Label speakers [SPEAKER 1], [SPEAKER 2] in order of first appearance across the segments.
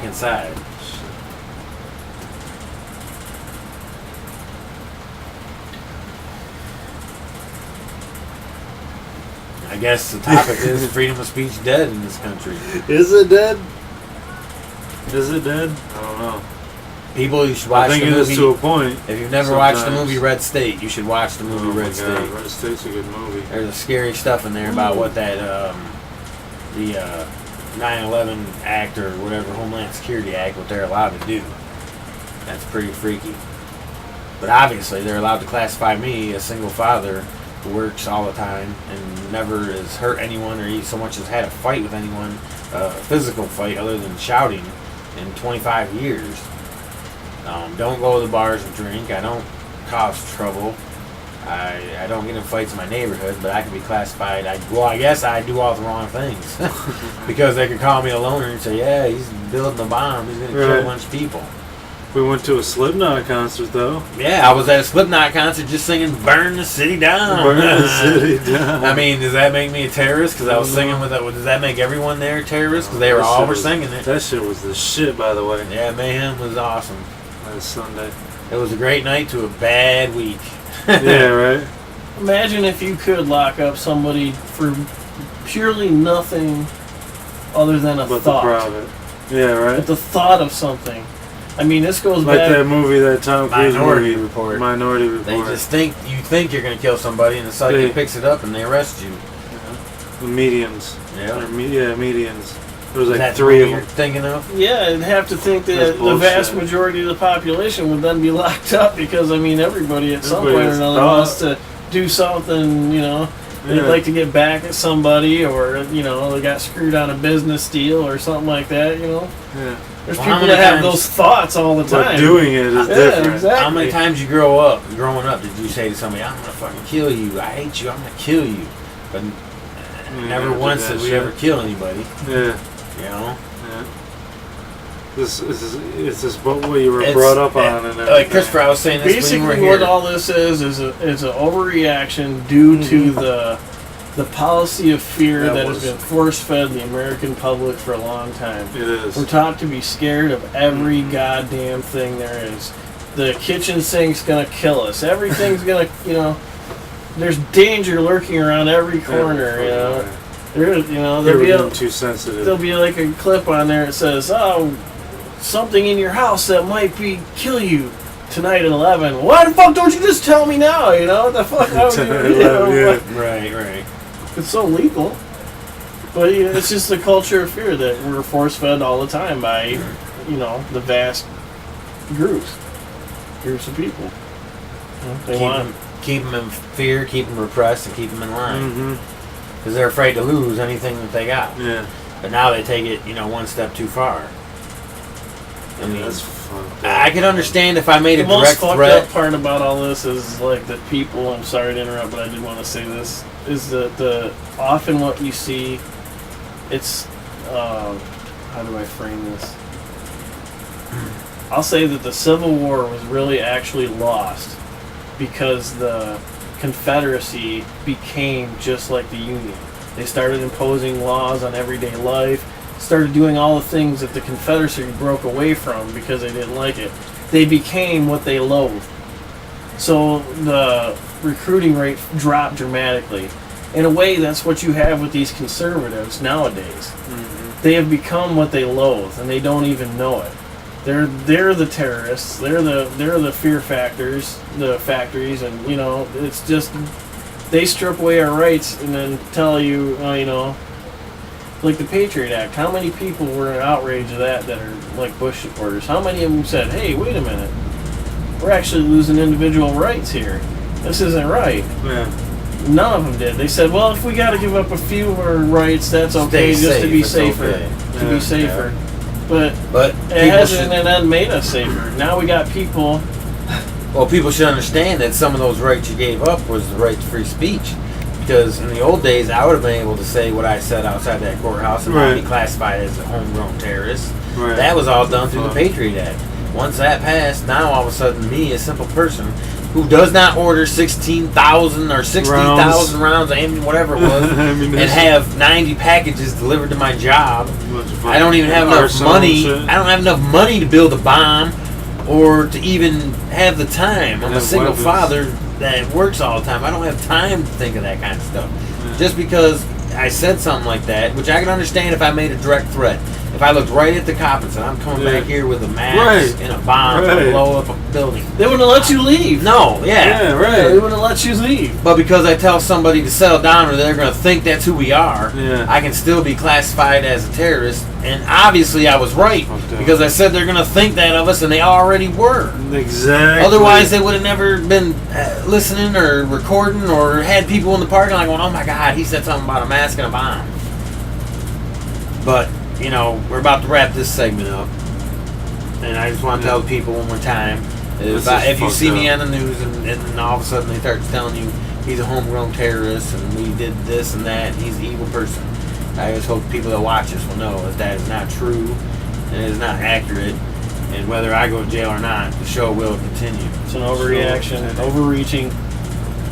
[SPEAKER 1] back inside. I guess the topic is freedom of speech dead in this country.
[SPEAKER 2] Is it dead? Is it dead? I don't know.
[SPEAKER 1] People, you should watch the movie.
[SPEAKER 2] I think it is to a point.
[SPEAKER 1] If you've never watched the movie Red State, you should watch the movie Red State.
[SPEAKER 2] Red State's a good movie.
[SPEAKER 1] There's a scary stuff in there about what that the 9/11 Act or whatever, Homeland Security Act, what they're allowed to do. That's pretty freaky. But obviously, they're allowed to classify me, a single father who works all the time and never has hurt anyone or so much as had a fight with anyone, a physical fight other than shouting, in 25 years. Don't go to the bars and drink. I don't cause trouble. I don't get in fights in my neighborhood, but I can be classified. I guess I do all the wrong things. Because they could call me a loner and say, yeah, he's building a bomb. He's going to kill a bunch of people.
[SPEAKER 2] We went to a Slipknot concert, though.
[SPEAKER 1] Yeah, I was at a Slipknot concert just singing Burn the City Down.
[SPEAKER 2] Burn the City Down.
[SPEAKER 1] I mean, does that make me a terrorist? Because I was singing with that. Does that make everyone there a terrorist? Because they were all singing it.
[SPEAKER 2] That shit was the shit, by the way.
[SPEAKER 1] Yeah, Mayhem was awesome.
[SPEAKER 2] Last Sunday.
[SPEAKER 1] It was a great night to a bad week.
[SPEAKER 2] Yeah, right?
[SPEAKER 3] Imagine if you could lock up somebody for purely nothing other than a thought.
[SPEAKER 2] The private. Yeah, right?
[SPEAKER 3] But the thought of something. I mean, this goes
[SPEAKER 2] like
[SPEAKER 3] back...
[SPEAKER 2] that movie, that Tom Cruise
[SPEAKER 1] Minority
[SPEAKER 2] movie.
[SPEAKER 1] Report.
[SPEAKER 2] Minority Report.
[SPEAKER 1] They just think, you think you're going to kill somebody, and the psychic picks it up and they arrest you.
[SPEAKER 2] Yeah. The mediums.
[SPEAKER 1] Yeah.
[SPEAKER 2] Mediums. There was like
[SPEAKER 1] that
[SPEAKER 2] 3 of them.
[SPEAKER 1] You're thinking of?
[SPEAKER 3] Yeah, I'd have to think that the vast majority of the population would then be locked up because, I mean, everybody at some point or another wants to do something, you know. They'd like to get back at somebody, or, you know, they got screwed on a business deal or something like that, you know.
[SPEAKER 2] Yeah.
[SPEAKER 3] There's people that have those thoughts all the time.
[SPEAKER 2] But doing it is different.
[SPEAKER 3] Exactly.
[SPEAKER 1] How many times growing up, did you say to somebody, I'm going to fucking kill you, I hate you, I'm going to kill you? But never once did we ever kill anybody.
[SPEAKER 2] Yeah.
[SPEAKER 1] You know?
[SPEAKER 2] Yeah. This is what you were brought up on. And
[SPEAKER 1] like Christopher, I was saying this
[SPEAKER 3] basically
[SPEAKER 1] when you were here.
[SPEAKER 3] what all this is an overreaction due to the policy of fear that has been force-fed the American public for a long time.
[SPEAKER 2] It is.
[SPEAKER 3] We're taught to be scared of every goddamn thing there is. The kitchen sink's gonna kill us. Everything's gonna, you know, there's danger lurking around every corner, you know. There'll be like a clip on there that says, "Oh, something in your house that might kill you tonight at 11." Why the fuck don't you just tell me now? You know what the fuck?
[SPEAKER 1] Right.
[SPEAKER 3] It's so legal, but it's just the culture of fear that we're force fed all the time by, you know, the vast groups of people. They
[SPEAKER 1] keep them in fear, keep them repressed, and keep them in line. Because they're afraid to lose anything that they got.
[SPEAKER 2] Yeah.
[SPEAKER 1] But now they take it, you know, one step too far. I mean,
[SPEAKER 2] that's fun.
[SPEAKER 1] I can understand if I made a direct threat.
[SPEAKER 3] The most fucked up part about all this is like that people. I'm sorry to interrupt, but I did want to say this. Is that often what you see? It's how do I frame this? I'll say that the Civil War was really actually lost because the Confederacy became just like the Union. They started imposing laws on everyday life, started doing all the things that the Confederacy broke away from because they didn't like it. They became what they loathed. So the recruiting rate dropped dramatically. In a way, that's what you have with these conservatives nowadays. They have become what they loathe, and they don't even know it. They're the terrorists. They're the fear factors, the factories, and you know, it's just they strip away our rights and then tell you, you know, like the Patriot Act. How many people were in outrage of that are like Bush supporters? How many of them said, "Hey, wait a minute, we're actually losing individual rights here. This isn't right."
[SPEAKER 2] Yeah.
[SPEAKER 3] None of them did. They said, "Well, if we got to give up a few of our rights, that's okay, to be safer, to be safer." But it hasn't made us safer. Now we got people.
[SPEAKER 1] Well, people should understand that some of those rights you gave up was the right to free speech. Because in the old days, I would have been able to say what I said outside that courthouse and not be classified as a homegrown terrorist. That was all done through the Patriot Act. Once that passed, now all of a sudden me, a simple person, who does not order 16,000 or 60,000 rounds of ammunition, whatever it was, and have 90 packages delivered to my job. I don't even have enough money. I don't have enough money to build a bomb or to even have the time. I'm a single father that works all the time. I don't have time to think of that kind of stuff.
[SPEAKER 2] Yeah.
[SPEAKER 1] Just because I said something like that, which I can understand if I made a direct threat. If I looked right at the cop and said, I'm coming back here with a mask and a bomb to blow up a building.
[SPEAKER 3] They wouldn't let you leave.
[SPEAKER 1] No,
[SPEAKER 2] Yeah, right.
[SPEAKER 3] They wouldn't let you leave.
[SPEAKER 1] But because I tell somebody to settle down or they're going to think that's who we are,
[SPEAKER 2] Yeah.
[SPEAKER 1] I can still be classified as a terrorist. And obviously I was right because I said they're going to think that of us, and they already were.
[SPEAKER 2] Exactly.
[SPEAKER 1] Otherwise, they would have never been listening or recording or had people in the parking lot going, oh my God, he said something about a mask and a bomb. But, you know, we're about to wrap this segment up. And I just want to tell the people one more time, if you see me on the news and all of a sudden they start telling you he's a homegrown terrorist and we did this and that and he's an evil person, I just hope people that watch us will know that that is not true and it is not accurate. And whether I go to jail or not, the show will continue.
[SPEAKER 3] It's an overreaction, overreaching.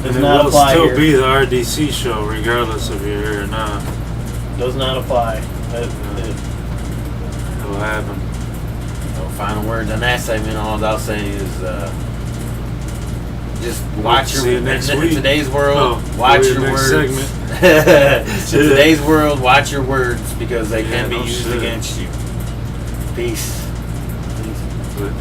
[SPEAKER 3] Does
[SPEAKER 2] And
[SPEAKER 3] not
[SPEAKER 2] it will
[SPEAKER 3] apply
[SPEAKER 2] still
[SPEAKER 3] here.
[SPEAKER 2] be the R.D.C. show, regardless if you're here or not.
[SPEAKER 3] Does not apply.
[SPEAKER 2] It will happen.
[SPEAKER 1] So final words on that segment, all I'll say is just watch
[SPEAKER 2] See you
[SPEAKER 1] your
[SPEAKER 2] next
[SPEAKER 1] in
[SPEAKER 2] week.
[SPEAKER 1] today's world,
[SPEAKER 2] Oh,
[SPEAKER 1] watch
[SPEAKER 2] your
[SPEAKER 1] your
[SPEAKER 2] next
[SPEAKER 1] words. In today's world, watch your words because they can be used against you. Peace.
[SPEAKER 2] But